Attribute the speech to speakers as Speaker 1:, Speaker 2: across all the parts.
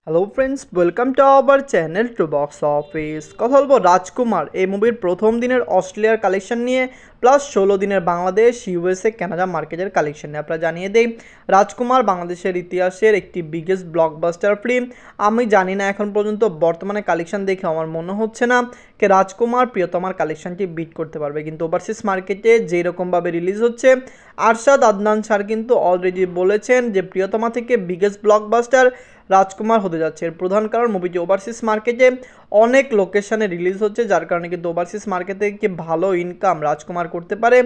Speaker 1: Hello friends, welcome to our channel to box office. কথা বলবো রাজকুমার এই মুভির প্রথম দিনের অস্ট্রেলিয়ার কালেকশন নিয়ে, প্লাস 16 দিনের বাংলাদেশ, ইউএসএ, কানাডা মার্কেটের কালেকশন নিয়ে। আপনারা জানিয়ে দেই, রাজকুমার বাংলাদেশের ইতিহাসের একটি বিগেস্ট ব্লকবাস্টার ফিল্ম। আমি জানি না এখন পর্যন্ত বর্তমানে কালেকশন দেখে আমার মনে হচ্ছে না যে রাজকুমার প্রিয়তমার কালেকশনটি বিট করতে পারবে, কিন্তু ওভারসিজ মার্কেটে যেই রকমভাবে রিলিজ হচ্ছে, আরশাদ আদনান স্যার কিন্তু অলরেডি বলেছেন যে প্রিয়তমা থেকে বিগেস্ট ব্লকবাস্টার রাজকুমার হতে যাচ্ছে। এর প্রধান কারণ মুভিটি ওভারসিজ মার্কেটে অনেক লোকেশনে রিলিজ হচ্ছে, যার কারণে কিন্তু ওভারসিজ মার্কেটে একটি ভালো ইনকাম রাজকুমার করতে পারে।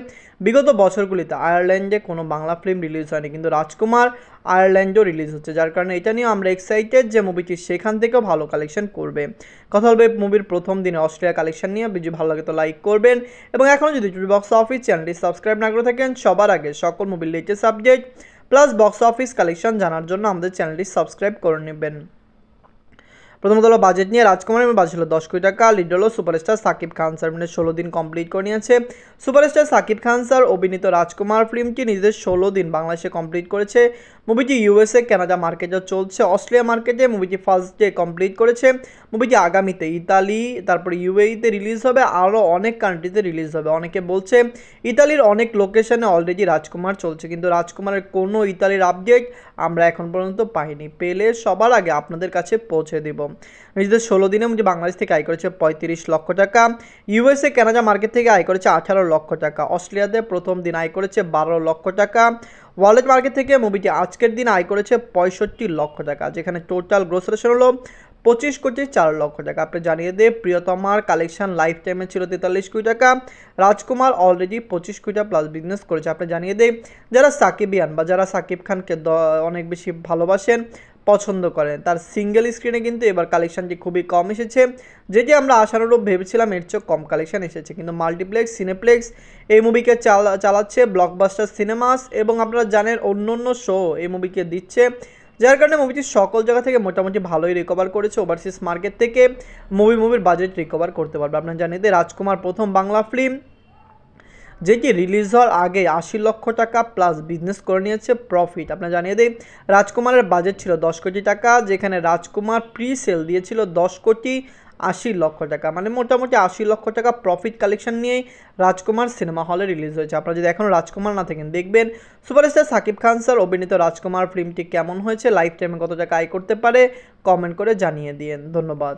Speaker 1: বিগত বছরগুলিতে আয়ারল্যান্ডে কোনো বাংলা ফিল্ম রিলিজ হয়নি, কিন্তু রাজকুমার আয়ারল্যান্ডেও রিলিজ হচ্ছে, যার কারণে এটা নিয়ে আমরা এক্সাইটেড যে মুভিটি সেখান থেকেও ভালো কালেকশন করবে। কথা বলবে মুভির প্রথম দিনে অস্ট্রেলিয়া কালেকশন নিয়ে। ভিডিও ভালো লাগে তো লাইক করবেন, এবং এখনও যদি বক্স অফিস চ্যানেলটি সাবস্ক্রাইব না করে থাকেন, সবার আগে সকল মুভির latest update plus box office collection জানার জন্য আমাদের চ্যানেলটি সাবস্ক্রাইব করে নেবেন। প্রথমত হলো বাজেট নিয়ে। রাজকুমারের বাজেট ছিল 10 কোটি টাকা। লিড হলো সুপারস্টার সাকিব খান স্যার, 16 দিন কমপ্লিট করে নিয়েছে। সুপারস্টার সাকিব খান স্যার অভিনীত রাজকুমার ফিল্মটি নিজেদের 16 দিন বাংলাদেশে কমপ্লিট করেছে। মুভিটি ইউএসএ, কানাডা মার্কেটে চলছে। অস্ট্রেলিয়া মার্কেটে মুভিটি ফার্স্ট ডে কমপ্লিট করেছে। মুভিটি আগামীতে ইতালি, তারপরে ইউএইতে রিলিজ হবে, আরও অনেক কান্ট্রিতে রিলিজ হবে। অনেকে বলছে ইতালির অনেক লোকেশনে অলরেডি রাজকুমার চলছে, কিন্তু রাজকুমারের কোনো ইতালির আপডেট আমরা এখন পর্যন্ত পাইনি। পেলে সবার আগে আপনাদের কাছে পৌঁছে দেব। নিজেদের 16 দিনে মুভি বাংলাদেশ থেকে আয় করেছে 35 লক্ষ টাকা। ইউএসএ, কানাডা মার্কেট থেকে আয় করেছে 18 লক্ষ টাকা। অস্ট্রেলিয়াতে প্রথম দিন আয় করেছে 12 লক্ষ টাকা। ওয়ার্ল্ড মার্কেট থেকে মুভিটি আজকের দিন আয় করেছে 65 লক্ষ টাকা, যেখানে টোটাল গ্রোসারেশন হলো 25 কোটি 4 লক্ষ টাকা। আপনি জানিয়ে দে, প্রিয়তমার কালেকশন লাইফ টাইমে ছিল 43 কোটি টাকা। রাজকুমার অলরেডি 25 কোটি টাকা প্লাস বিজনেস করেছে। আপনি জানিয়ে দেই, যারা সাকিবিয়ান বা যারা সাকিব খানকে অনেক বেশি ভালোবাসেন, পছন্দ করেন, তার সিঙ্গেল স্ক্রিনে কিন্তু এবার কালেকশনটি খুবই কম এসেছে, যেটি আমরা আশানুরূপ ভেবেছিলাম এর চেয়ে কম কালেকশন এসেছে। কিন্তু মাল্টিপ্লেক্স, সিনেপ্লেক্স এই মুভিকে চালাচ্ছে ব্লকবাস্টার সিনেমাস, এবং আপনারা জানেন অন্য অন্য শো এই মুভিকে দিচ্ছে, যার কারণে মুভিটি সকল জায়গা থেকে মোটামুটি ভালোই রিকভার করেছে। ওভারসিজ মার্কেট থেকে মুভির বাজেট রিকভার করতে পারবে। আপনারা জানিয়ে দেয়, রাজকুমার প্রথম বাংলা ফিল্ম যেটি রিলিজ হওয়ার আগে 80 লক্ষ টাকা প্লাস বিজনেস করে নিয়েছে প্রফিট। আপনারা জানিয়ে দিই, রাজকুমারের বাজেট ছিল 10 কোটি টাকা, যেখানে রাজকুমার প্রি সেল দিয়েছিল 10 কোটি 80 লক্ষ টাকা, মানে মোটামুটি 80 লক্ষ টাকা প্রফিট কালেকশন নিয়েই রাজকুমার সিনেমা হলে রিলিজ হয়েছে। আপনারা যদি এখনও রাজকুমার না থাকেন, দেখবেন সুপারস্টার সাকিব খান স্যার অভিনীত রাজকুমার ফিল্মটি কেমন হয়েছে, লাইফ টাইমে কত টাকা আয় করতে পারে, কমেন্ট করে জানিয়ে দিন। ধন্যবাদ।